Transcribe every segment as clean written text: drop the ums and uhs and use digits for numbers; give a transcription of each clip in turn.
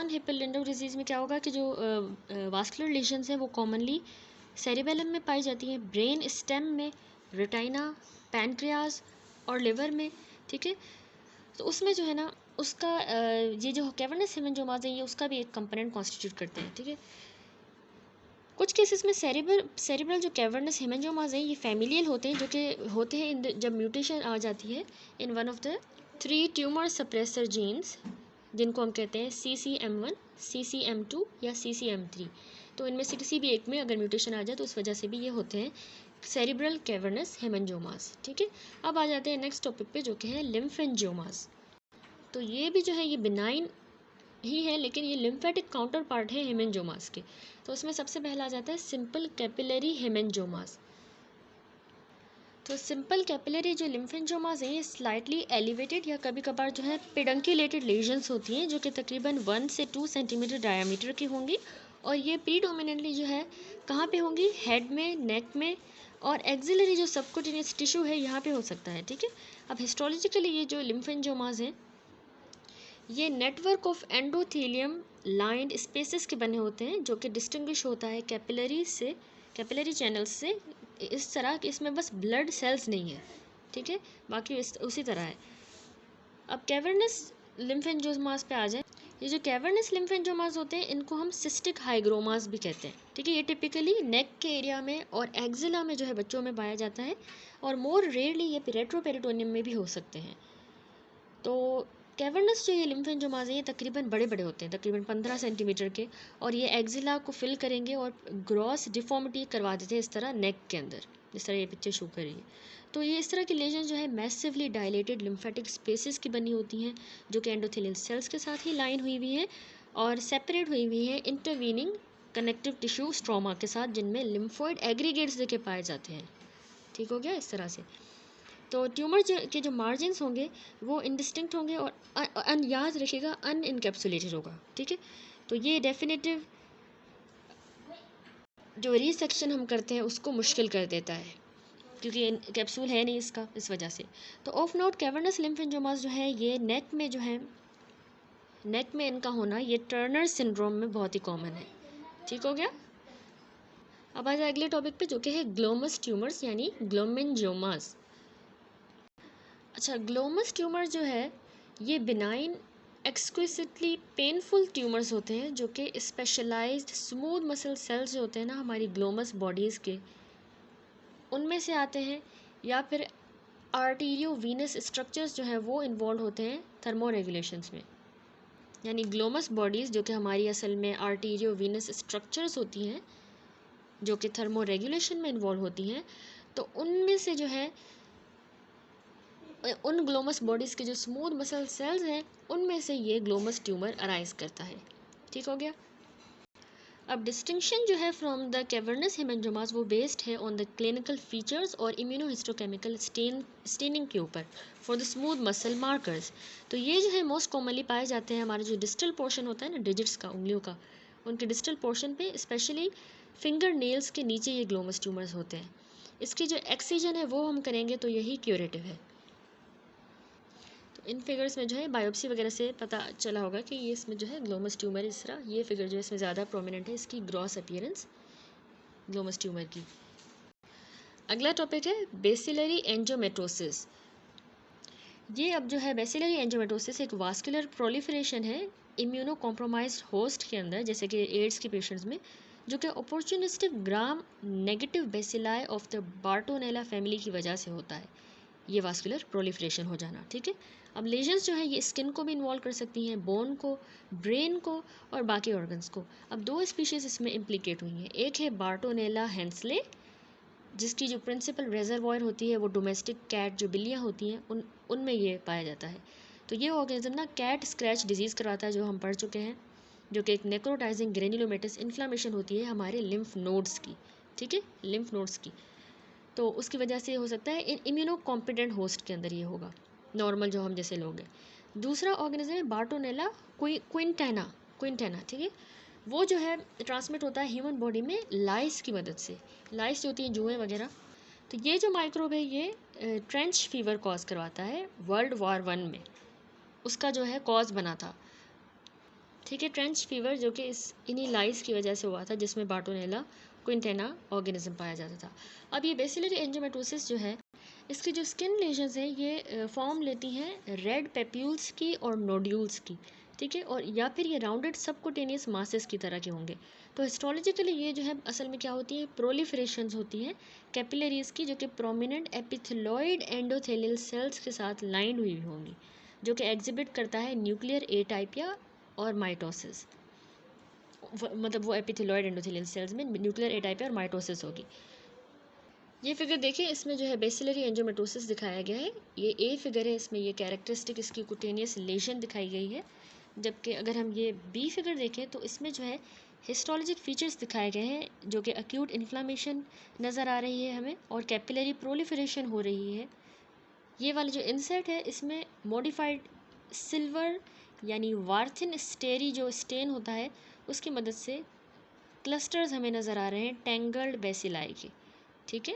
Non हिप्पल disease में क्या होगा कि जो वास्कुलर लीजन्स हैं वो कॉमनली सेरिबेलम में पाई जाती हैं, ब्रेन स्टेम में, रेटिना, पैनक्रियाज और लिवर में, ठीक है। तो उसमें जो है ना उसका ये जो कैवर्नस हेमेंजोमास है ये उसका भी एक कंपोनेंट कॉन्स्टिट्यूट करते हैं, ठीक है। कुछ केसेस में सेरिब्रल जो कैवर्नस हेमेंजोमास है ये फैमिलियल होते हैं, जो कि होते हैं जब म्यूटेशन आ जाती है in one of the 3 tumour suppressor jeans, जिनको हम कहते हैं CCM1, CCM2 या CCM3। तो इनमें से किसी भी एक में अगर म्यूटेशन आ जाए तो उस वजह से भी ये होते हैं सेरिब्रल कैवर्नस हेमेंजोमास, ठीक है। अब आ जाते हैं नेक्स्ट टॉपिक पे, जो कि है लिम्फेंजियोमास। तो ये भी जो है ये बिनाइन ही है, लेकिन ये लिम्फेटिक काउंटर पार्ट है हेमेंजोमास के। तो उसमें सबसे पहला आ जाता है सिंपल कैपिलरी हेमेंजोमास। तो सिंपल कैपिलरी जो लिम्फेंजोमास है ये स्लाइटली एलिवेटेड या कभी कभार जो है पेडंक्यूलेटेड लेजन्स होती हैं, जो कि तकरीबन 1 से 2 सेंटीमीटर डायमीटर की होंगी, और ये प्रीडोमिनेंटली जो है कहाँ पे होंगी, हेड में, नेक में, और एक्सिलरी जो सबक्यूटेनियस टिश्यू है यहाँ पे हो सकता है, ठीक है। अब हिस्टोलॉजिकली ये जो लिम्फेंजोमास हैं ये network of endothelium lined spaces के बने होते हैं, जो कि डिस्टिंग्विश होता है कैपिलरी चैनल्स से। इस तरह कि इसमें बस ब्लड सेल्स नहीं है, ठीक है, बाकी उसी तरह है। अब कैवर्नस लिम्फेंजोमास पे आ जाए। ये जो कैवर्नस लिम्फेंजोमास होते हैं इनको हम सिस्टिक हाइग्रोमास भी कहते हैं, ठीक है। ये टिपिकली नेक के एरिया में और एक्जिला में जो है बच्चों में पाया जाता है, और मोर रेयरली ये रेट्रोपेरिटोनियम में भी हो सकते हैं। तो कैवर्नस जो ये लिम्फेंजोमास है ये तकरीबन बड़े बड़े होते हैं, तकरीबन 15 सेंटीमीटर के, और ये एक्जिला को फिल करेंगे और ग्रॉस डिफॉर्मिटी करवा देते हैं इस तरह नेक के अंदर, जिस तरह ये पिक्चर शो कर रही है। तो ये इस तरह की लेजन जो है मैसिवली डायलेटेड लिम्फेटिक स्पेसेस की बनी होती हैं, जो कि एंडोथेलियल सेल्स के साथ ही लाइन हुई हुई हैं और सेपरेट हुई हुई हैं इंटरवीनिंग कनेक्टिव टिश्यू स्ट्रोमा के साथ, जिनमें लिम्फोइड एग्रीगेट्स देखे पाए जाते हैं, ठीक हो गया इस तरह से। तो ट्यूमर के जो मार्जिन्स होंगे वो इनडिस्टिंक्ट होंगे और याद रखिएगा अनइनकैप्सुलेटेड होगा, ठीक है। तो ये डेफिनेटिव जो रिसेक्शन हम करते हैं उसको मुश्किल कर देता है, क्योंकि कैप्सूल है नहीं इसका, इस वजह से। तो ऑफ नोट कैवर्नस लिम्फेंजोमास जो है ये नेक में जो है, नेक में इनका होना ये टर्नर सिंड्रोम में बहुत ही कॉमन है, ठीक हो गया। अब आ जाए अगले टॉपिक पे, जो कि है ग्लोमस ट्यूमर्स यानी ग्लोमेंजियोमास। अच्छा, ग्लोमस ट्यूमर जो है ये बिनाइन एक्सक्विसिटली पेनफुल ट्यूमर्स होते हैं, जो कि स्पेशलाइज्ड स्मूथ मसल सेल्स जो होते हैं ना हमारी ग्लोमस बॉडीज़ के, उनमें से आते हैं, या फिर आर्टीरियो वीनस स्ट्रक्चर्स जो है वो इन्वॉल्व होते हैं थर्मो रेगुलेशंस में। यानी ग्लोमस बॉडीज़ जो कि हमारी असल में आर्टीरियो वीनस स्ट्रक्चर्स होती हैं, जो कि थर्मो रेगुलेशन में इन्वॉल्व होती हैं, तो उनमें से जो है उन ग्लोमस बॉडीज़ के जो स्मूथ मसल सेल्स हैं उनमें से ये ग्लोमस ट्यूमर अराइज करता है, ठीक हो गया। अब डिस्टिंक्शन जो है फ्रॉम द कैवर्नस हेमेंजोमास वो बेस्ड है ऑन द क्लिनिकल फीचर्स और इम्यूनोहिस्टोकेमिकल स्टेनिंग के ऊपर for the smooth muscle markers. तो ये जो है मोस्ट कॉमनली पाए जाते हैं हमारा जो डिस्टल पोर्शन होता है ना डिजिट्स का, उंगलियों का, उनके डिस्टल पोर्शन पे, स्पेशली फिंगर नेल्स के नीचे ये ग्लोमस ट्यूमर्स होते हैं। इसकी जो एक्सीजन है वो हम करेंगे तो यही क्यूरेटिव है। इन फिगर्स में जो है बायोप्सी वगैरह से पता चला होगा कि ये इसमें जो है ग्लोमस ट्यूमर, इस तरह ये फिगर जो है इसमें ज़्यादा प्रोमिनेंट है, इसकी ग्रॉस अपीयरेंस ग्लोमस ट्यूमर की। अगला टॉपिक है बेसिलरी एंजियोमेटोसिस। ये अब जो है बेसिलरी एंजियोमेटोसिस एक वास्कुलर प्रोलिफरेशन है इम्यूनो कॉम्प्रोमाइज्ड होस्ट के अंदर, जैसे कि एड्स के पेशेंट्स में, जो कि opportunistic gram negative bacilli of the Bartonella family की वजह से होता है, ये वास्कुलर प्रोलिफरेशन हो जाना, ठीक है। अब लेजन्स जो है ये स्किन को भी इन्वॉल्व कर सकती हैं, बोन को, ब्रेन को और बाकी ऑर्गन्स को। अब 2 स्पीशीज़ इसमें इम्प्लिकेट हुई हैं, एक है बार्टोनेला हेंसले, जिसकी जो प्रिंसिपल रेजरवॉयर होती है वो डोमेस्टिक कैट जो बिल्लियाँ होती हैं उनमें ये पाया जाता है। तो ये ऑर्गेनिज्म ना कैट स्क्रैच डिजीज़ करवाता है, जो हम पढ़ चुके हैं, जो कि एक नेक्रोटाइजिंग ग्रेन्युलोमेटस इन्फ्लामेशन होती है हमारे लिम्फ नोड्स की, ठीक है, लिम्फ नोड्स की। तो उसकी वजह से हो सकता है इम्यूनो कॉम्पिटेंट होस्ट के अंदर ये होगा, नॉर्मल जो हम जैसे लोग हैं। दूसरा ऑर्गेनिज्म है बार्टोनेला क्विंटेना, ठीक है। वो जो है ट्रांसमिट होता है ह्यूमन बॉडी में लाइस की मदद से, लाइस जो होती हैं जुएँ वगैरह। तो ये जो माइक्रोब है ये ट्रेंच फीवर कॉज करवाता है, वर्ल्ड वॉर 1 में उसका जो है कॉज बना था। ठीक है, ट्रेंच फीवर जो कि इन्हीं लाइस की वजह से हुआ था, जिसमें बार्टोनेला क्विंटेना ऑर्गेनिज्म पाया जाता था। अब ये बेसिलरी एंजियोमेटोसिस जो है, इसकी जो स्किन लेशंस हैं ये फॉर्म लेती हैं रेड पेप्यूल्स की और नोड्यूल्स की, ठीक है, और या फिर ये राउंडेड सबकुटेनियस मासेस की तरह के होंगे। तो हिस्टोलॉजिकली ये जो है असल में क्या होती है, प्रोलिफरेशंस होती हैं कैपिलरीज की, जो कि प्रोमिनेंट एपिथेलॉइड एंडोथेलियल सेल्स के साथ लाइंड हुई होंगी, जो कि एग्जिबिट करता है न्यूक्लियर ए टाइप या और माइटोसिस। मतलब वो एपिथेलॉइड एंडोथेलियल सेल्स में न्यूक्लियर ए टाइप और माइटोसिस होगी। ये फिगर देखिए, इसमें जो है बेसिलरी एंजियोमेटोसिस दिखाया गया है, ये ए फिगर है, इसमें ये कैरेक्टरिस्टिक इसकी कुटेनियस लेशन दिखाई गई है। जबकि अगर हम ये बी फिगर देखें तो इसमें जो है हिस्टोलॉजिक फीचर्स दिखाए गए हैं, जो कि एक्यूट इन्फ्लामेशन नज़र आ रही है हमें और कैपिलरी प्रोलिफरेशन हो रही है। ये वाला जो इंसेट है इसमें मॉडिफाइड सिल्वर यानी वार्थिन स्टेरी जो स्टेन होता है उसकी मदद से क्लस्टर्स हमें नज़र आ रहे हैं टेंगल्ड बेसिलाई के, ठीक है।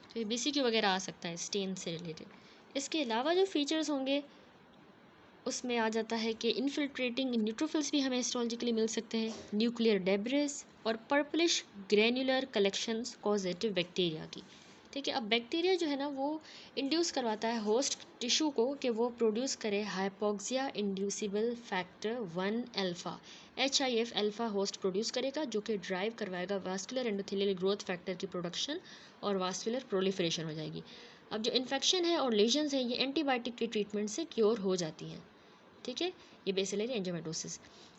तो ये BCQ वगैरह आ सकता है स्टेन से रिलेटेड। इसके अलावा जो फीचर्स होंगे उसमें आ जाता है कि इनफिल्ट्रेटिंग न्यूट्रोफिल्स भी हमें हिस्टोलॉजिकली मिल सकते हैं, न्यूक्लियर डेब्रिस और purplish granular collections causative bacteria की, ठीक है। अब बैक्टीरिया जो है ना वो इंड्यूस करवाता है होस्ट टिश्यू को कि वो प्रोड्यूस करे hypoxia inducible factor 1 alpha, HIF alpha host produce करेगा, जो कि ड्राइव करवाएगा वास्कुलर एंडोथेलियल ग्रोथ फैक्टर की प्रोडक्शन और वास्कुलर प्रोलिफरेशन हो जाएगी। अब जो इन्फेक्शन है और लेजन्स हैं ये एंटीबायोटिक के ट्रीटमेंट से क्योर हो जाती हैं, ठीक है। ये बेसिलरी एंजियोमेटोसिस।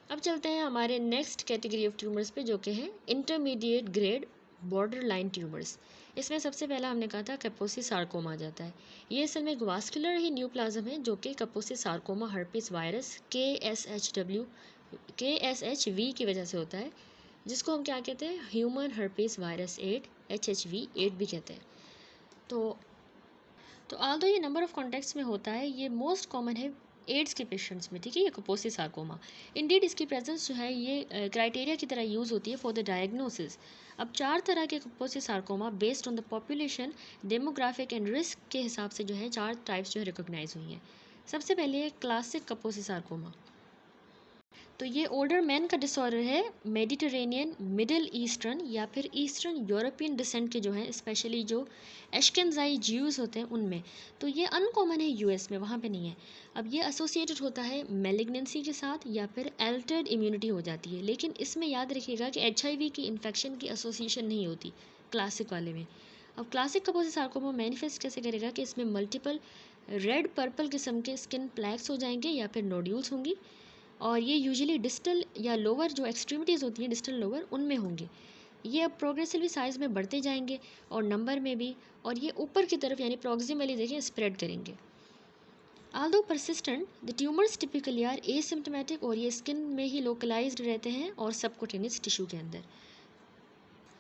अब चलते हैं हमारे नेक्स्ट कैटेगरी ऑफ ट्यूमर्स पे, जो कि हैं intermediate grade border line tumours. इसमें सबसे पहला हमने कहा था कैपोसी सार्कोमा आ जाता है। ये असल में एक वास्कुलर ही न्यूप्लाज्म है जो कि कैपोसी सार्कोमा हर्पिस वायरस KSHV की वजह से होता है, जिसको हम क्या कहते हैं, ह्यूमन हर्पिस वायरस 8 HHV8 भी कहते हैं। तो आल्दो ये नंबर ऑफ कॉन्टेक्ट्स में होता है, ये मोस्ट कॉमन है एड्स के पेशेंट्स में, ठीक है, ये कैपोसी सार्कोमा। इंडीड इसकी प्रेजेंस जो है ये क्राइटेरिया की तरह यूज़ होती है फॉर द डायग्नोसिस। अब 4 तरह के Kaposi sarcoma based on the population, demographic and risk के हिसाब से जो है 4 टाइप्स जो है रिकोगनाइज हुई हैं। सबसे पहले है क्लासिक कैपोसी सार्कोमा। तो ये ओल्डर मैन का डिसऑर्डर है, मेडिटेरेनियन, मिडिल ईस्टर्न या फिर ईस्टर्न यूरोपियन डिसेंट के जो हैं, स्पेशली जो एशकेनज़ाई ज्यूज़ होते हैं उनमें। तो ये अनकॉमन है US में, वहाँ पे नहीं है। अब ये एसोसिएटेड होता है मैलिग्नेंसी के साथ या फिर एल्टर्ड इम्यूनिटी हो जाती है, लेकिन इसमें याद रखिएगा कि HIV की इन्फेक्शन की एसोसिएशन नहीं होती क्लासिक वाले में। अब क्लासिक कैपोसी सार्कोमा मैनिफेस्ट कैसे करेगा कि इसमें मल्टीपल रेड पर्पल किस्म के स्किन प्लैक्स हो जाएंगे या फिर नोड्यूल्स होंगी, और ये यूजुअली डिस्टल या लोअर जो एक्सट्रीमिटीज़ होती हैं डिस्टल लोअर उनमें होंगे। ये अब प्रोग्रेसिवली साइज़ में बढ़ते जाएंगे और नंबर में भी, और ये ऊपर की तरफ यानी प्रॉक्सिमली देखिए स्प्रेड करेंगे। Also persistent the tumours typically are asymptomatic, और ये स्किन में ही लोकलाइज्ड रहते हैं और सबकुटेनियस टिश्यू के अंदर।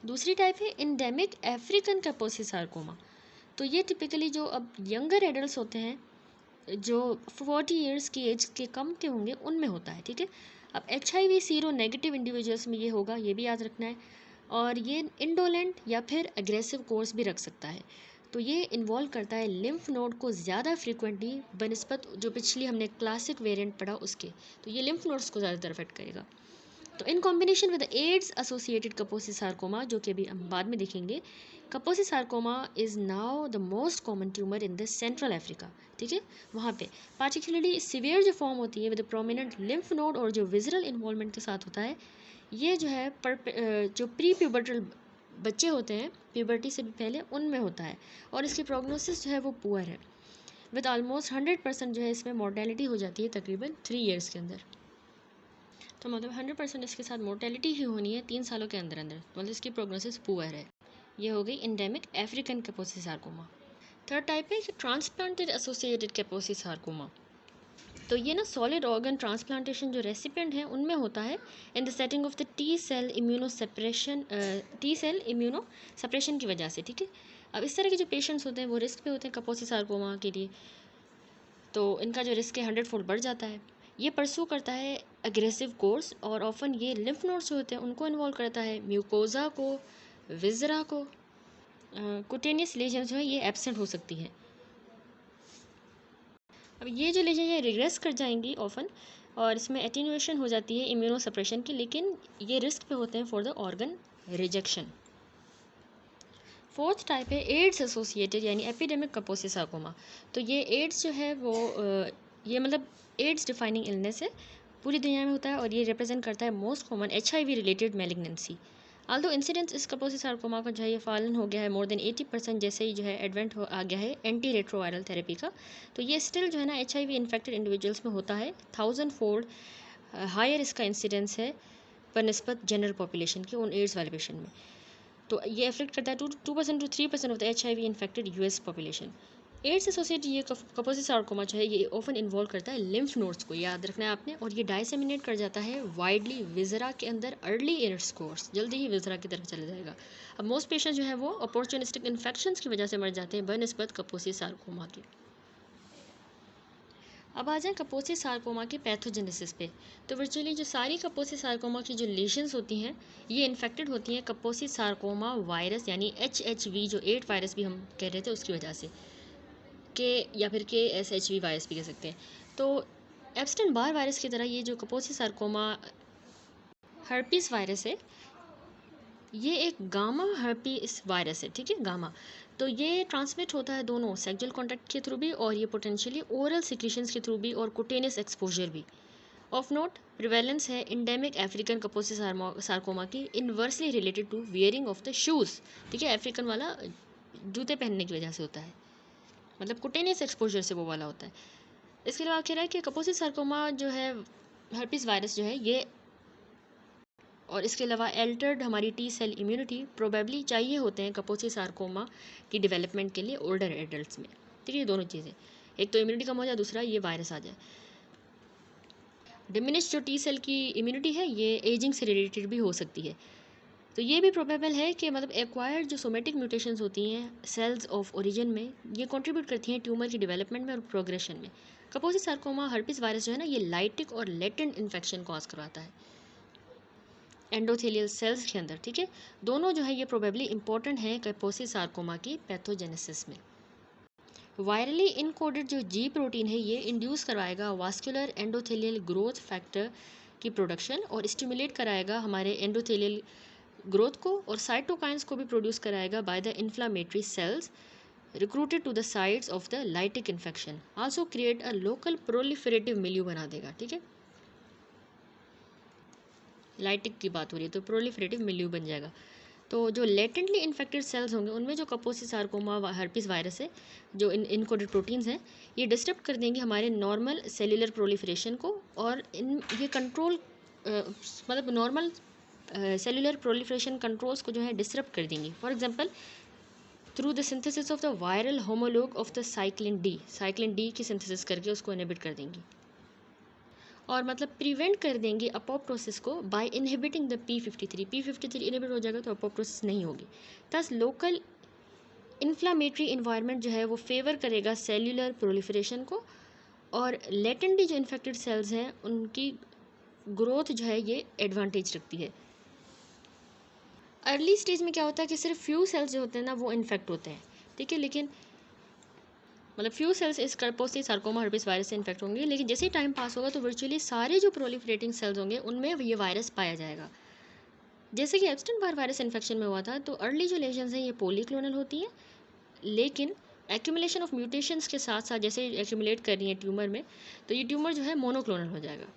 दूसरी टाइप है इंडेमिक अफ्रीकन कैपोसी सार्कोमा। तो ये टिपिकली जो अब यंगर एडल्ट होते हैं जो 40 ईयर्स की एज के कम के होंगे उनमें होता है, ठीक है। अब HIV सीरो नेगेटिव इंडिविजुअल्स में ये होगा, ये भी याद रखना है, और ये इंडोलेंट या फिर एग्रेसिव कोर्स भी रख सकता है। तो ये इन्वॉल्व करता है लिम्फ नोड को ज़्यादा फ्रीक्वेंटली बनस्पत जो पिछली हमने क्लासिक वेरिएंट पढ़ा उसके, तो ये लिम्फ नोड्स को ज़्यादातर अफेक्ट करेगा। तो in combination with AIDS associated Kaposi sarcoma, जो कि अभी हम बाद में देखेंगे, Kaposi sarcoma is now the most common tumour in the central Africa, ठीक है। वहाँ पे पार्टिकुलरली सीवियर जो फॉर्म होती है विद प्रोमिनेंट लिम्फ नोड और जो विजरल इन्वॉल्वमेंट के साथ होता है, ये जो है जो प्री प्यूबर्टल बच्चे होते हैं प्यूबर्टी से भी पहले उनमें होता है, और इसकी प्रोग्नोसिस जो है वो पुअर है, विद ऑलमोस्ट 100% जो है इसमें मॉर्टेलिटी हो जाती है तकरीबन 3 ईयर्स के अंदर। तो मतलब 100% इसके साथ मोर्टेलिटी ही होनी है 3 सालों के अंदर अंदर, मतलब इसकी प्रोग्नोसिस पुअर है। ये हो गई endemic African Kaposi sarcoma. Third type है ट्रांसप्लांटेड एसोसिएटेड कैपोसी सार्कोमा। तो ये ना सॉलिड ऑर्गन ट्रांसप्लांटेशन जो रेसिपिएंट है उनमें होता है in the setting of the T cell immunosuppression की वजह से, ठीक है। अब इस तरह के जो पेशेंट्स होते हैं वो रिस्क पे होते हैं कैपोसी सार्कोमा के लिए, तो इनका जो रिस्क है 100 फोल्ड बढ़ जाता है। ये परसू करता है एग्रेसिव कोर्स, और ऑफन ये लिम्फ नोड्स जो होते हैं उनको इन्वॉल्व करता है, म्यूकोजा को, विजरा को। कुटेनियस लेजन जो है ये एब्सेंट हो सकती हैं। अब ये जो लेजन ये रिग्रेस कर जाएंगी ऑफन और इसमें एटीन्यूएशन हो जाती है इम्यूनो सप्रेशन की, लेकिन ये रिस्क पे होते हैं for the organ rejection. Fourth type है एड्स एसोसिएटेड यानी एपिडेमिक कपोसी सार्कोमा। तो ये एड्स जो है वो ये मतलब एड्स डिफाइनिंग इलनेस है, पूरी दुनिया में होता है और ये रिप्रेजेंट करता है most common HIV related malignancy. Aldous incidence इस कपोसी सार्कोमा का जो है ये फॉलन हो गया है मोर देन 80% जैसे ही जो है एडवेंट आ गया है एंटी रेट्रोवायरल थेरेपी का, तो ये स्टिल जो है ना HIV इन्फेक्टेड इंडिविजुअल्स में होता है 1000 फोल्ड हायर इसका इंसिडेंस है बनस्पत जनरल पॉपुलेशन के उन एड्स वाले पेशेंट में। तो ये अफेक्ट करता है 2% to 3% of the HIV infected US population. AIDS associated ये कपोसी सार्कोमा जो है ये ऑफन इन्वॉल्व करता है लिम्फ नोड्स को, याद रखना है आपने, और ये डाइसेमिनेट कर जाता है वाइडली विजरा के अंदर अर्ली इन इट्स कोर्स, जल्दी ही विजरा की तरफ चला जाएगा। अब मोस्ट पेशेंट जो है वो अपॉर्चुनिस्टिक इन्फेक्शंस की वजह से मर जाते हैं बनस्पत कपोसी सार्कोमा के। अब आ जाए कपोसी सार्कोमा के पैथोजेनेसिस पे। तो वर्चुअली जो सारी कपोसी सार्कोमा की जो लेशंस होती हैं ये इन्फेक्टेड होती हैं कपोसी सार्कोमा वायरस यानी HHV जो 8 वायरस भी हम कह रहे थे उसकी वजह से, के या फिर KSHV वायरस भी कह सकते हैं। तो एब्स्टन बार वायरस की तरह ये जो कपोसी सार्कोमा हर्पीस वायरस है ये एक गामा हर्पीस वायरस है, ठीक है, गामा। तो ये ट्रांसमिट होता है दोनों सेक्सुअल कॉन्टैक्ट के थ्रू भी और ये पोटेंशियली ओरल सिक्रीशंस के थ्रू भी और कुटेनियस एक्सपोजर भी। ऑफ नोट प्रिवेलेंस है इंडेमिक अफ्रीकन कपोसी सार्कोमा की inversely related to wearing of the shoes, ठीक है, अफ्रीकन वाला जूते पहनने की वजह से होता है, मतलब कुटेनियस एक्सपोजर से वो वाला होता है। इसके अलावा कह रहा है कि कपोसी सार्कोमा जो है हर्पीस वायरस जो है ये, और इसके अलावा एल्टर्ड हमारी T सेल इम्यूनिटी प्रोबेबली चाहिए होते हैं कपोसी सार्कोमा की डेवलपमेंट के लिए ओल्डर एडल्ट्स में, ठीक है, ये दोनों चीज़ें, एक तो इम्यूनिटी कम हो जाए, दूसरा ये वायरस आ जाए। डिमिनिश जो T सेल की इम्यूनिटी है ये एजिंग से रिलेटेड भी हो सकती है। तो ये भी प्रोबेबल है कि मतलब एक्वायर्ड जो सोमेटिक म्यूटेशंस होती हैं सेल्स ऑफ ओरिजिन में ये कंट्रीब्यूट करती हैं ट्यूमर की डेवलपमेंट में और प्रोग्रेशन में। कपोसी सार्कोमा हर्पीस वायरस जो है ना ये लाइटिक और लेटेंट इन्फेक्शन कॉज करवाता है एंडोथेलियल सेल्स के अंदर, ठीक है। दोनों जो है ये प्रोबेबली इंपॉर्टेंट है कपोसी सार्कोमा की पैथोजेनेसिस में। वायरली इनकोडेड जो G प्रोटीन है ये इंड्यूस करवाएगा वास्कुलर एंडोथेलियल ग्रोथ फैक्टर की प्रोडक्शन और स्टिमुलेट कराएगा हमारे एंडोथेलियल ग्रोथ को, और साइटोकाइंस को भी प्रोड्यूस कराएगा by the inflammatory cells recruited to the sites of the lytic infection, also create a local proliferative milieu बना देगा, ठीक है, लाइटिक की बात हो रही है तो प्रोलिफरेटिव मिल्यू बन जाएगा। तो जो लेटेंटली इन्फेक्टेड सेल्स होंगे उनमें जो कपोसी सार्कोमा हर्पीस वायरस है जो इनकोडेड प्रोटीन्स हैं ये डिस्टर्ब कर देंगे हमारे नॉर्मल सेल्यूलर प्रोलिफरेशन को, और ये कंट्रोल मतलब नॉर्मल सेल्यूलर प्रोलिफरेशन कंट्रोल्स को जो है डिस्टर्ब कर देंगी। For example through the synthesis of the viral homologue of the cyclin D की सिंथेसिस करके उसको इनहिबिट कर देंगी, और मतलब प्रिवेंट कर देंगे अपोप्टोसिस को by inhibiting the P53 inhibit हो जाएगा तो अपोप्टोसिस नहीं होगी। थस लोकल इन्फ्लामेटरी इन्वायरमेंट जो है वो फेवर करेगा सेल्यूलर प्रोलिफरेशन को, और लेटेंटली जो इन्फेक्टेड सेल्स हैं उनकी ग्रोथ जो है ये एडवांटेज रखती है। अर्ली स्टेज में क्या होता है कि सिर्फ फ्यू सेल्स जो होते हैं ना वो इन्फेक्ट होते हैं, ठीक है, लेकिन मतलब फ्यू सेल्स इस कपोसी सार्कोमा हर्पीस वायरस से इन्फेक्ट होंगे, लेकिन जैसे ही टाइम पास होगा तो वर्चुअली सारे जो प्रोलिफरेटिंग सेल्स होंगे उनमें ये वायरस पाया जाएगा। जैसे कि एब्स्टन बार वायरस इन्फेक्शन में हुआ था, तो अर्ली जो लेशंस हैं ये पॉलीक्लोनल होती हैं, लेकिन एक्यूमुलेशन ऑफ म्यूटेशंस के साथ साथ जैसे एक्यूमुलेट कर रही हैं ट्यूमर में तो ये ट्यूमर जो है मोनोक्लोनल हो जाएगा।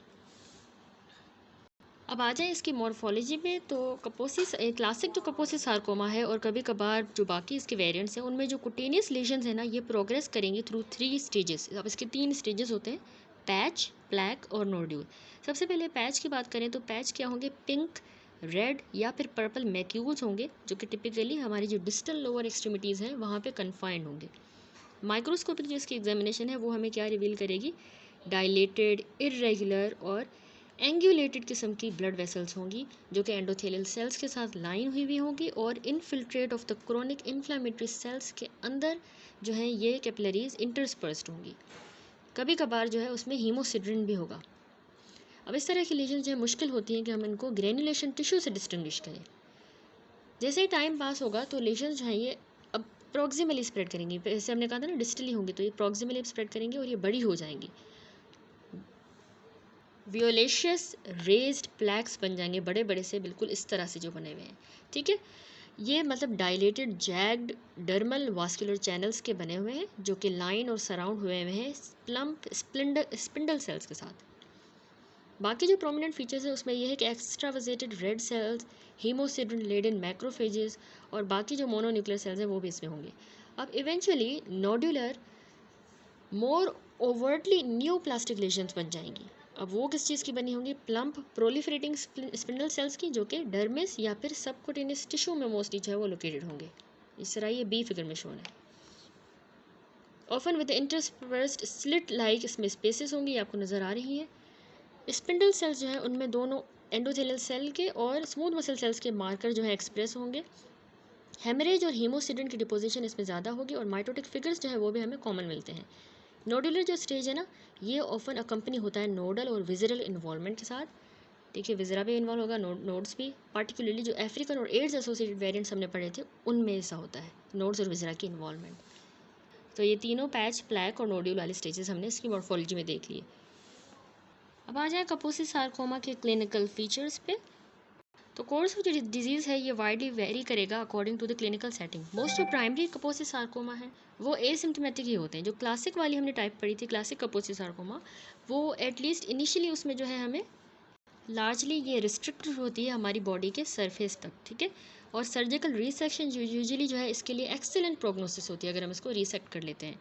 अब आ जाए इसकी मॉर्फोलॉजी में, तो कपोसी क्लासिक जो कपोसी सार्कोमा है और कभी कभार जो बाकी इसके वेरिएंट्स हैं उनमें जो कुटेनियस लेशंस है ना ये प्रोग्रेस करेंगी थ्रू 3 स्टेजेस। अब इसके 3 स्टेजेस होते हैं, पैच, प्लैक और नोड्यूल। सबसे पहले पैच की बात करें तो पैच क्या होंगे, पिंक, रेड या फिर पर्पल मैक्यूल्स होंगे जो कि टिपिकली हमारी जो डिस्टल लोअर एक्सट्रीमिटीज़ हैं वहाँ पे कन्फाइंड होंगे। माइक्रोस्कोपिक जो इसकी एग्जामिनेशन है वो हमें क्या रिवील करेगी, डायलेटेड, इर्रेगुलर और एंगुलेटेड किस्म की ब्लड वेसल्स होंगी जो कि एंडोथेलियल सेल्स के साथ लाइन हुई होंगी, और infiltrate of the chronic inflammatory sales के अंदर जो है ये कैपिलरीज इंटरस्पर्स्ड होंगी। कभी कभार जो है उसमें हीमोसिड्रिन भी होगा। अब इस तरह की लीजन जो है मुश्किल होती हैं कि हम इनको ग्रेनुलेशन टिश्यू से डिस्टिंग्विश करें। जैसे ही टाइम पास होगा तो लेशन जो हैं ये अब प्रॉक्सिमली स्प्रेड करेंगी, जैसे हमने कहा था ना डिस्टली होंगी, तो ये प्रॉक्सिमली स्प्रेड करेंगे और ये बड़ी हो जाएंगी। वियोलेशियस रेज्ड प्लैक्स बन जाएंगे बड़े बड़े से, बिल्कुल इस तरह से जो बने हुए हैं, ठीक है। ये मतलब डायलेटेड जैग्ड डर्मल वास्कुलर चैनल्स के बने हुए हैं जो कि लाइन और सराउंड हुए हुए हैं प्लम्प स्पिंडल सेल्स के साथ। बाकी जो प्रोमिनेंट फीचर्स है उसमें यह है कि एक्स्ट्रावजेटेड रेड सेल्स, हीमोसिडन लेडन मैक्रोफेजेस और बाकी जो मोनोन्यूक्लियर सेल्स हैं वो भी इसमें होंगे। अब इवेंचुअली नोडुलर मोर ओवर्टली न्यू प्लास्टिक लेशंस बन जाएंगी। अब वो किस चीज़ की बनी होंगी? प्लम्प प्रोलिफरेटिंग स्पिंडल सेल्स की, जो कि डर्मिस या फिर सबकुटेनियस टिश्यू में मोस्टली जो है वो लोकेटेड होंगे। इस तरह ये बी फिगर में शोन है। ऑफन विद इंटरस्पर्स्ड स्लिट लाइक इसमें स्पेसेस होंगी, आपको नज़र आ रही हैं। स्पिंडल सेल्स जो है उनमें दोनों एंडोथेलियल सेल के और स्मूथ मसल सेल्स के मार्कर जो है एक्सप्रेस होंगे। हेमरेज और हीमोसिडन की डिपोजिशन इसमें ज़्यादा होगी और माइटोटिक फिगर्स जो है वो भी हमें कॉमन मिलते हैं। नोडुलर जो स्टेज है ना, ये ऑफन अकम्पनी होता है नोडल और विजरल इन्वॉल्वमेंट के साथ। देखिए विजरा भी इन्वॉल्व होगा, नोड्स भी, पार्टिकुलरली जो अफ्रीकन और एड्स एसोसिएटेड वेरिएंट्स हमने पढ़े थे उनमें ऐसा होता है, नोड्स और विजरा की इन्वॉल्वमेंट। तो ये तीनों पैच, प्लैक और नोड्यूल वाले स्टेजेस हमने इसकी मॉर्फोलॉजी में देख लिए। अब आ जाए कापोसी सार्कोमा के क्लिनिकल फीचर्स पे। तो कोर्स ऑफ जो डिजीज़ है ये वाइडली वेरी करेगा according to the clinical setting. Most जो प्राइमरी कापोसी सार्कोमा है वो एसिम्टोमेटिक ही होते हैं। जो क्लासिक वाली हमने टाइप पढ़ी थी, क्लासिक कापोसी सार्कोमा, वो एटलीस्ट इनिशियली उसमें जो है हमें लार्जली ये रिस्ट्रिक्टेड होती है हमारी बॉडी के सरफेस तक, ठीक है। और सर्जिकल रिसेक्शन यूजुअली जो है इसके लिए एक्सेलेंट प्रोग्नोसिस होती है अगर हम इसको रिसेक्ट कर लेते हैं।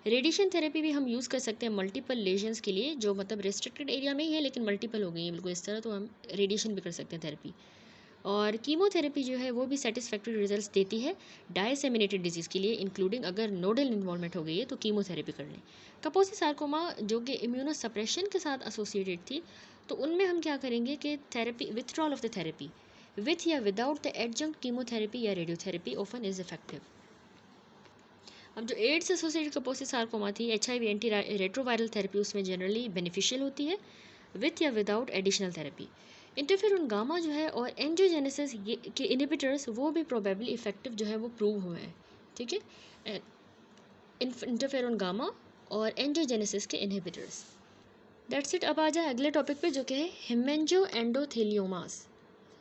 रेडिएशन थेरेपी भी हम यूज़ कर सकते हैं मल्टीपल लेजन्स के लिए, जो मतलब रिस्ट्रिक्टेड एरिया में ही है लेकिन मल्टीपल हो गई है बिल्कुल इस तरह, तो हम रेडिएशन भी कर सकते हैं थेरेपी। और कीमोथेरेपी जो है वो भी सेटिस्फैक्ट्री रिजल्ट्स देती है डायसेमिनेटेड डिजीज़ के लिए, इंक्लूडिंग अगर नोडल इन्वॉल्वमेंट हो गई है तो कीमोथेरेपी कर लें। कापोसी सार्कोमा जो कि इम्यूनो सप्रेशन के साथ एसोसिएटेड थी, तो उनमें हम क्या करेंगे कि therapy, withdrawal of the therapy with या विदाउट द एडजंक्ट कीमोथेरेपी या रेडियोथेरेपी ऑफन इज इफेक्टिव। अब जो एड्स एसोसिएटेड कापोसी सार्कोमा थी, HIV एंटी रेट्रोवायरल थेरेपी उसमें जनरली बेनिफिशियल होती है विथ या without additional therapy. Interferon gamma जो है और एंजियोजेनेसिस के इनहिबिटर्स वो भी प्रोबेबली इफेक्टिव जो है वो प्रूव हुए हैं, ठीक है। इंटरफेरोन गामा और एंजियोजेनेसिस के इनहिबिटर्स। That's it. अब आ जाए अगले टॉपिक पे जो कि है हेमेंजो एंडोथेलियोमास।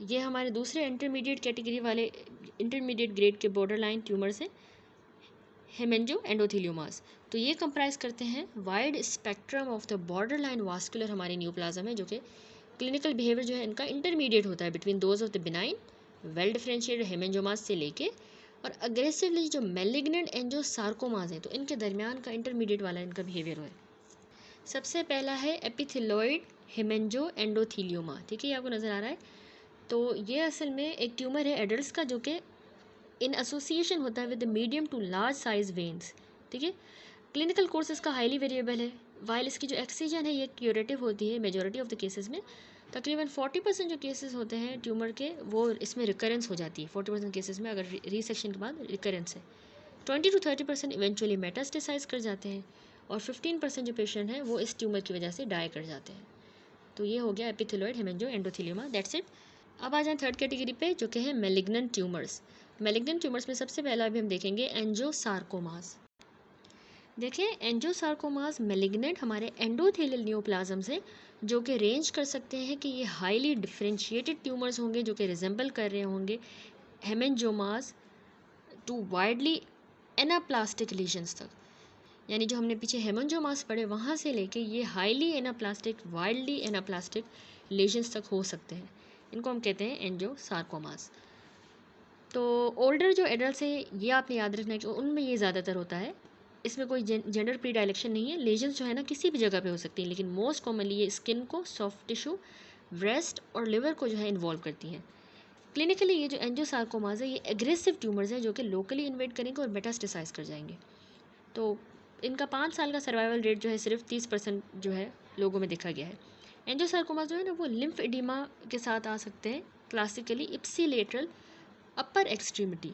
ये हमारे दूसरे इंटरमीडिएट कैटेगरी वाले, इंटरमीडिएट ग्रेड के बॉर्डर लाइन ट्यूमर्स हैं, हेमेंजो एंडोथेलियोमास। तो ये कंप्राइज करते हैं wide spectrum of the border line vascular हमारे न्यूप्लाज्म है, जो कि क्लिनिकल बिहेवियर जो है इनका इंटरमीडिएट होता है between those of the benign well differentiated haemangiomas से लेके और अग्रेसिवली जो मेलिग्नेंट एंजियोसार्कोमास हैं तो इनके दरमियान का इंटरमीडिएट वाला इनका बिहेवियर है। सबसे पहला है एपिथेलॉइड हेमेंजो एंडोथीलियोमा, ठीक है, ये आपको नज़र आ रहा है। तो ये असल में एक ट्यूमर है एडल्ट्स का जो कि इन एसोसिएशन होता है with medium to large size veins, ठीक है। क्लिनिकल कोर्स इसका हाईली वेरिएबल है, वाइल इसकी जो एक्सीजन है ये क्यूरेटिव होती है मेजॉरिटी ऑफ द केसेस में। तकरीबन 40% जो केसेस होते हैं ट्यूमर के वो इसमें रिकरेंस हो जाती है। 40% केसेस में अगर रिसेक्शन के बाद रिकरेंस है, 20 to 30% इवेंचुअली मेटास्टेसाइज कर जाते हैं और 15% जो पेशेंट हैं वो इस ट्यूमर की वजह से डाई कर जाते हैं। तो ये हो गया एपिथेलॉइड हेमेंजो एंडोथेलियोमा, दैट्स इट। अब आ जाए थर्ड कैटेगरी पे जो कि है मेलिग्नेंट ट्यूमर्स। मेलिग्नेंट ट्यूमर्स में सबसे पहला अभी हम देखेंगे एंजियोसार्कोमास। देखिए एंजियोसार्कोमास मेलिग्नेंट हमारे एंडोथेलियल न्यूप्लाज्म से जो कि रेंज कर सकते हैं कि ये हाईली डिफरेंशिएटेड ट्यूमर्स होंगे जो कि रिजेंबल कर रहे होंगे हेमेंजोमास टू वाइडली एनाप्लास्टिक लीजन्स तक। यानी जो हमने पीछे हेमेंजोमास पढ़े वहाँ से लेके ये highly anaplastic, widely anaplastic lesions तक हो सकते हैं। इनको हम कहते हैं एंजियोसार्कोमास। तो ओल्डर जो एडल्ट है ये आपने याद रखना है कि उनमें ये ज़्यादातर होता है। इसमें कोई जेंडर प्री डायलेक्शन नहीं है, लेजन्स जो है ना किसी भी जगह पे हो सकती हैं, लेकिन मोस्ट कॉमनली ये स्किन को, सॉफ्ट टिश्यू, ब्रेस्ट और लिवर को जो है इन्वॉल्व करती हैं। क्लिनिकली ये जो एंजियोसार्कोमास है ये एग्रेसिव ट्यूमर्स हैं जो कि लोकली इन्वेड करेंगे और मेटास्टेसाइज कर जाएंगे। तो इनका 5 साल का सर्वाइवल रेट जो है सिर्फ 30% जो है लोगों में देखा गया है। एंजियोसार्कोमास जो है ना वो लिम्फ एडिमा के साथ आ सकते हैं, classically इप्सीलेटरल upper extremity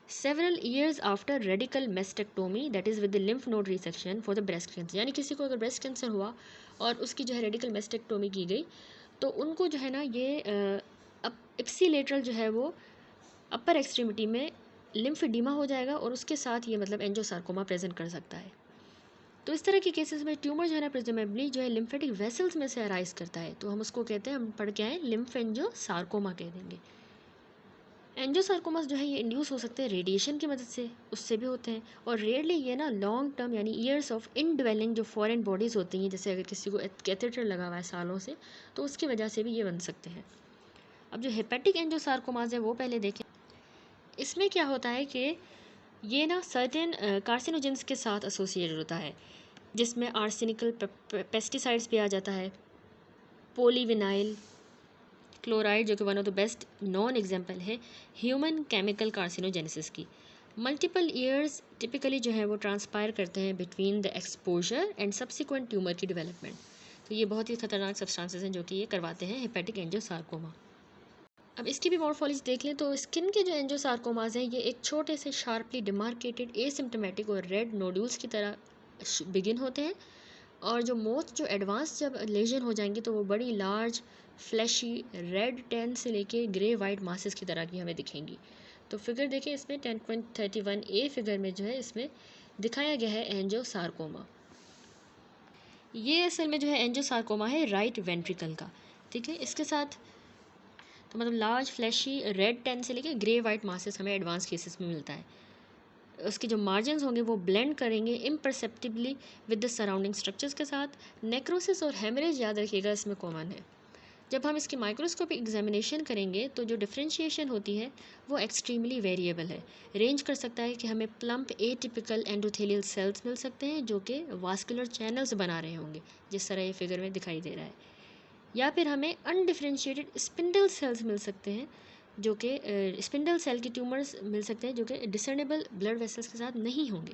several years after radical mastectomy that is with the lymph node resection for the breast cancer। यानी किसी को अगर ब्रेस्ट कैंसर हुआ और उसकी जो है रेडिकल मेस्टेक्टोमी की गई तो उनको जो है ना ये इप्सीलेटरल जो है वो अपर एक्सट्रीमिटी में लिम्फेडिमा हो जाएगा और उसके साथ ये मतलब एंजियोसार्कोमा प्रेजेंट कर सकता है। तो इस तरह के केसेस में ट्यूमर जो है ना प्रेजेंटेबली जो है लिम्फेटिक वेसल्स में से अराइज करता है, तो हम उसको कहते हैं, हम पढ़ के आए, लिम्फेंजियोसार्कोमा कह देंगे। एंजियोसार्कोमास जो है ये इंड्यूस हो सकते हैं रेडिएशन की मदद से, उससे भी होते हैं, और रेयरली ये ना लॉन्ग टर्म यानी ईयर्स ऑफ इनड्वेलिंग जो फॉरेन बॉडीज़ होती हैं, जैसे अगर किसी को कैथेटर लगा हुआ है सालों से, तो उसकी वजह से भी ये बन सकते हैं। अब जो हेपेटिक एंजियोसार्कोमास है वो पहले देखें। इसमें क्या होता है कि ये ना सर्टेन कार्सिनोजेंस के साथ एसोसिएटेड होता है, जिसमें आर्सेनिकल पेस्टिसाइड्स भी आ जाता है, पोलीविनाइल क्लोराइड जो कि one of the best non example है ह्यूमन केमिकल कार्सिनोजेनेसिस की। मल्टीपल ईयर्स टिपिकली जो है वो ट्रांसपायर करते हैं between the exposure and subsequent tumour की डेवलपमेंट। तो ये बहुत ही खतरनाक सब्सटेंसेस हैं जो कि ये करवाते हैं हेपेटिक एंजियोसार्कोमा। अब इसकी भी मॉर्फोलॉजी देख लें तो स्किन के जो एंजियोसार्कोमास हैं ये एक छोटे से शार्पली डिमार्केटेड एसिम्टोमेटिक और रेड नोड्यूल्स की तरह बिगिन होते हैं, और जो मोस्ट जो एडवांस जब लेजन हो जाएंगे तो वो बड़ी लार्ज फ्लैशी रेड 10 से लेके ग्रे वाइट मासेस की तरह की हमें दिखेंगी। तो फिगर देखिए इसमें 10.31A फिगर में जो है इसमें दिखाया गया है एंजियोसार्कोमा। ये असल में जो है एंजियोसार्कोमा है राइट वेंट्रिकल का, ठीक है। इसके साथ तो मतलब लार्ज फ्लैशी रेड 10 से लेके ग्रे वाइट मासेस हमें एडवांस केसेस में मिलता है। उसके जो मार्जिन्स होंगे वो ब्लेंड करेंगे इम्परसेप्टिबली विद द सराउंडिंग स्ट्रक्चर्स के साथ। नेक्रोसिस और हेमरेज याद रखिएगा इसमें कॉमन है। जब हम इसकी माइक्रोस्कोपिक एग्जामिनेशन करेंगे तो जो डिफरेंशिएशन होती है वो एक्सट्रीमली वेरिएबल है, रेंज कर सकता है कि हमें प्लम्प एटिपिकल एंडोथेलियल सेल्स मिल सकते हैं जो कि वास्कुलर चैनल्स बना रहे होंगे, जिस तरह ये फिगर में दिखाई दे रहा है, या फिर हमें अनडिफरेंशिएटेड स्पिंडल सेल्स मिल सकते हैं जो कि स्पिंडल सेल की ट्यूमर्स मिल सकते हैं जो कि डिसर्नेबल ब्लड वेसल्स के साथ नहीं होंगे।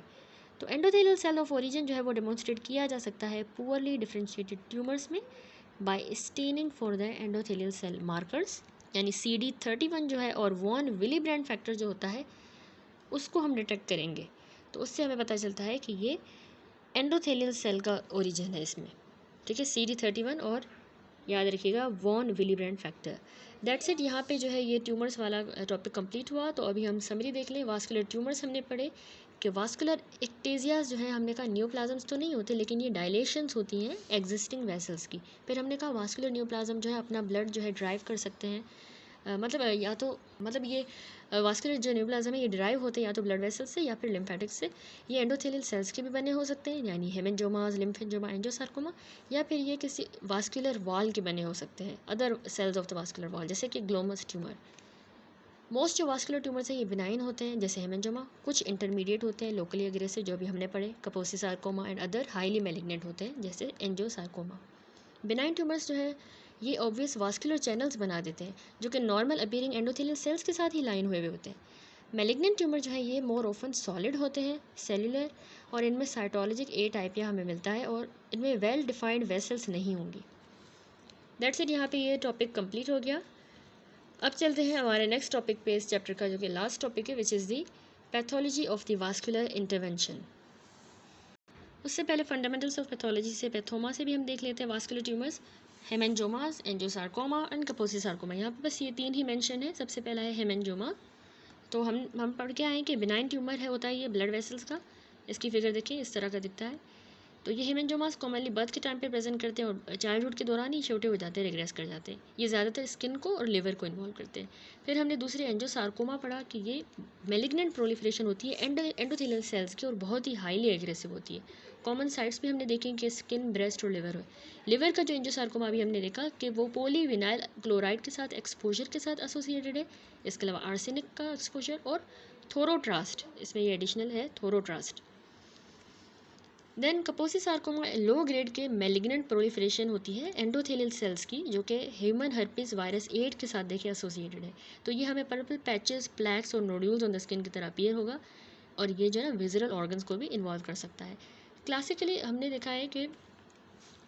तो एंडोथेलियल सेल ऑफ ओरिजिन जो है वो डेमोन्स्ट्रेट किया जा सकता है पुअरली डिफरेंशिएटेड ट्यूमर्स में by staining for the endothelial cell markers, यानी CD31 जो है और वॉन विली ब्रांड फैक्टर जो होता है उसको हम डिटेक्ट करेंगे, तो उससे हमें पता चलता है कि ये एंडोथेलियल सेल का ओरिजिन है इसमें, ठीक है। CD31 और याद रखिएगा von Willebrand factor. That's it. यहाँ पे जो है ये ट्यूमर्स वाला टॉपिक कंप्लीट हुआ। तो अभी हम समरी देख लें। वास्कुलर ट्यूमर्स हमने पढ़े कि वास्कुलर एक्टेजियाज जो है हमने कहा न्यूप्लाज्म्स तो नहीं होते, लेकिन ये डायलेशंस होती हैं एग्जिस्टिंग वेसल्स की। फिर हमने कहा वास्कुलर न्यूप्लाज्म जो है अपना ब्लड जो है ड्राइव कर सकते हैं, या तो मतलब ये वास्कुलर जो न्यूप्लाज्म है ये ड्राइव होते हैं या तो ब्लड वेसल्स से या फिर लिम्फेटिक्स से। ये एंडोथेलियल सेल्स के भी बने हो सकते हैं, यानी हेमेंजोमास, लिम्फेंजोमा, एंजियोसार्कोमा, या फिर ये किसी वास्कुलर वॉल के बने हो सकते हैं, other sales of the vascular wall, जैसे कि ग्लोमस ट्यूमर। मोस्ट जो वास्कुलर ट्यूमर्स हैं ये बिनाइन होते हैं, जैसे हेमेंजोमा। कुछ इंटरमीडिएट होते हैं, लोकली अग्रेसिव, जो भी हमने पढ़े, Kaposi sarcoma, and other highly malignant होते हैं, जैसे एंजियोसार्कोमा। बिनाइन ट्यूमर्स जो है ये ऑब्वियस वास्कुलर चैनल्स बना देते हैं जो कि नॉर्मल अपीयरिंग एंडोथेलियल सेल्स के साथ ही लाइन हुए होते हैं। मैलिग्नेंट ट्यूमर जो है ये मोर ऑफन सॉलिड होते हैं, सेलुलर, और इनमें साइटोलॉजिक ए टाइप या हमें मिलता है, और इनमें वेल डिफाइंड वेसल्स नहीं होंगी। That's it. यहाँ पे ये टॉपिक कंप्लीट हो गया। अब चलते हैं हमारे नेक्स्ट टॉपिक पे इस चैप्टर का, जो कि लास्ट टॉपिक है, which is the pathology of the vascular intervention. उससे पहले फंडामेंटल्स ऑफ पैथोलॉजी से पैथोमा से भी हम देख लेते हैं vascular tumours, haemangiomas, angiosarcoma and Kaposi sarcoma. यहाँ पे बस ये तीन ही मेंशन है। सबसे पहला है हेमेंजोमा। तो हम पढ़ के आए कि बिनाइन ट्यूमर है होता है ये ब्लड वेसल्स का। इसकी फिगर देखिए इस तरह का दिखता है। तो ये हेमेंजोमास कॉमनली बर्थ के टाइम पे प्रेजेंट करते हैं और चाइल्डहुड के दौरान ही छोटे हो जाते हैं, रिग्रेस कर जाते हैं। ये ज़्यादातर स्किन को और लिवर को इन्वॉल्व करते हैं। फिर हमने दूसरे एंजियोसार्कोमा पढ़ा कि ये मेलिग्नेंट प्रोलिफरेशन होती है एंडोथेलियल सेल्स की और बहुत ही हाईली एग्रेसिव होती है। कॉमन साइट्स भी हमने देखे कि स्किन, ब्रेस्ट और लिवर हो। लिवर का जो एंजियोसार्कोमा भी हमने देखा कि वो पोलीविनाइल क्लोराइड के साथ एक्सपोजर के साथ एसोसिएटेड है। इसके अलावा आर्सेनिक का एक्सपोजर और थोरोट्रास्ट, इसमें ये एडिशनल है थोरोट्रास्ट। देन कपोसी सार्कोमा लो ग्रेड के मेलिग्नेंट प्रोलिफरेशन होती है एंडोथेलियल सेल्स की, जो कि ह्यूमन हर्पीज वायरस 8 के साथ देखिए एसोसिएटेड है। तो ये हमें पर्पल पैचेस, प्लैक्स और नोड्यूल्स ऑन द स्किन की तरह अपीयर होगा, और ये जो है ना विजुअल ऑर्गन्स को भी इन्वॉल्व कर सकता है। क्लासिकली हमने देखा है कि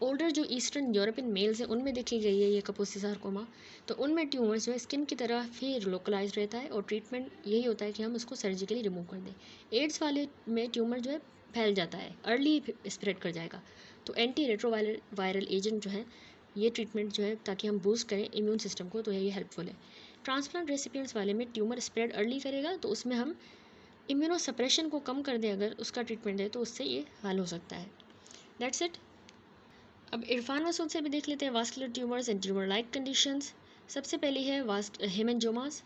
ओल्डर जो ईस्टर्न यूरोपियन मेल्स हैं उनमें देखी गई है ये कपोसी सार्कोमा। तो उनमें ट्यूमर्स जो है स्किन की तरह ही लोकलाइज रहता है, और ट्रीटमेंट यही होता है कि हम उसको सर्जिकली रिमूव कर दें। एड्स वाले में ट्यूमर जो है फैल जाता है, अर्ली स्प्रेड कर जाएगा। तो एंटी रेट्रोवायरल एजेंट जो है ये ट्रीटमेंट जो है ताकि हम बूस्ट करें इम्यून सिस्टम को, तो ये हेल्पफुल है। ट्रांसप्लांट रेसिपिएंट्स वाले में ट्यूमर स्प्रेड अर्ली करेगा, तो उसमें हम इम्यूनो सप्रेशन को कम कर दें, अगर उसका ट्रीटमेंट है तो उससे ये हल हो सकता है। That's it. अब इरफान मसूद से भी देख लेते हैं vascular tumours and tumour like conditions. सबसे पहली है हेमेंजोमास।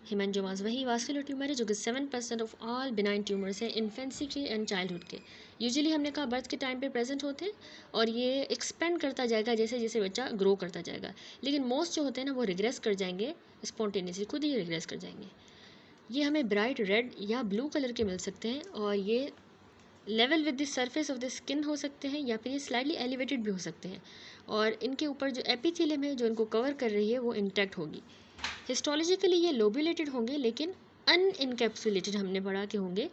हेमेंजोमास वही वास्कुलर ट्यूमर है जो कि 7% ऑफ ऑल बिनाइन ट्यूमर्स है इन्फेंसी के एंड चाइल्डहुड के। यूजुअली हमने कहा बर्थ के टाइम पे प्रेजेंट होते हैं और ये एक्सपेंड करता जाएगा जैसे जैसे बच्चा ग्रो करता जाएगा, लेकिन मोस्ट जो होते हैं ना वो रिग्रेस कर जाएंगे, स्पॉन्टेनियसली खुद ही रिग्रेस कर जाएंगे। ये हमें ब्राइट रेड या ब्लू कलर के मिल सकते हैं और ये level with the surface of the skin हो सकते हैं या फिर ये स्लाइटली एलिवेटेड भी हो सकते हैं और इनके ऊपर जो एपिथेलियम है जो इनको कवर कर रही है वो इंटैक्ट होगी। हिस्टोलॉजिकली ये लोब्यूलेटेड होंगे लेकिन अनइनकैप्सुलेटेड हमने पढ़ा के होंगे,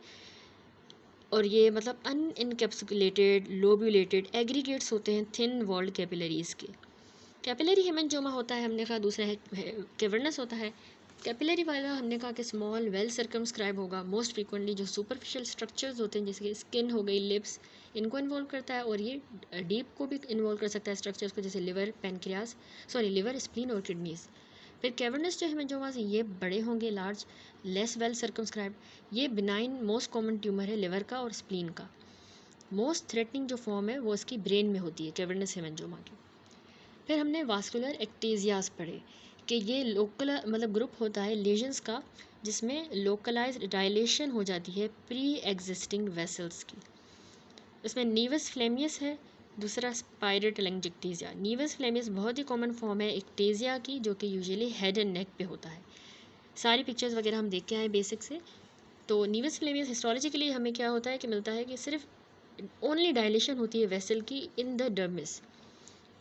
और ये मतलब अनइनकैप्सुलेटेड लोब्यूलेटेड एग्रीगेट्स होते हैं थिन वॉल्ड कैपिलरीज के। कैपिलरी हेमेंजोमा होता है हमने कहा, दूसरा है कैवर्नस होता है। कैपिलरी वाला हमने कहा कि स्मॉल वेल सर्कमस्क्राइब होगा, मोस्ट फ्रीक्वेंटली जो सुपरफिशियल स्ट्रक्चर्स होते हैं जैसे कि स्किन हो गई, लिप्स, इनको इन्वॉल्व करता है और ये डीप को भी इन्वॉल्व कर सकता है स्ट्रक्चर्स को, जैसे लिवर, स्प्लीन और किडनीज। फिर कैवर्नस जो हेमेंजोमा है ये बड़े होंगे, लार्ज, लेस वेल सर्कमस्क्राइब। ये बिनाइन मोस्ट कॉमन ट्यूमर है लिवर का और स्प्लीन का। मोस्ट थ्रेटनिंग जो फॉर्म है वो इसकी ब्रेन में होती है कैवर्नस हेमेंजोमा की। फिर हमने वास्कुलर एक्टेजियास पढ़े कि ये लोकल मतलब ग्रुप होता है लीजन्स का जिसमें लोकलाइज्ड डायलेशन हो जाती है प्री एग्जिस्टिंग वेसल्स की। इसमें नीवस फ्लेमियस है, दूसरा स्पाइरल टेलेंजिक्टेजिया। नीवस फ्लेमियस बहुत ही कॉमन फॉर्म है एक्टेजिया की जो कि यूजुअली हेड एंड नेक पे होता है। सारी पिक्चर्स वगैरह हम देख के आए बेसिक से। तो नीवस फ्लेमियस हिस्टोलॉजिकली हमें क्या होता है कि मिलता है कि सिर्फ ओनली डायलेशन होती है वेसल की in the dermis.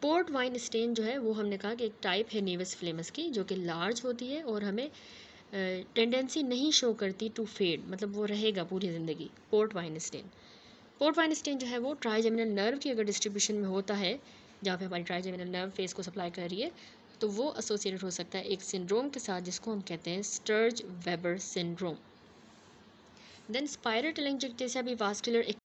Port wine stain जो है वो हमने कहा कि एक टाइप है नीवस फ्लेमस की जो कि लार्ज होती है और हमें टेंडेंसी नहीं शो करती टू फेड, मतलब वो रहेगा पूरी ज़िंदगी। पोर्ट वाइन स्टेन जो है वो ट्राइजेमिनल नर्व की अगर डिस्ट्रीब्यूशन में होता है जहाँ पे हमारी ट्राइजेमिनल नर्व फेस को सप्लाई कर रही है तो वो एसोसिएटेड हो सकता है एक सिंड्रोम के साथ जिसको हम कहते हैं स्टर्ज वेबर सिंड्रोम। देन स्पाइरल टेलेंजिक्टेसिया भी वास्कुलर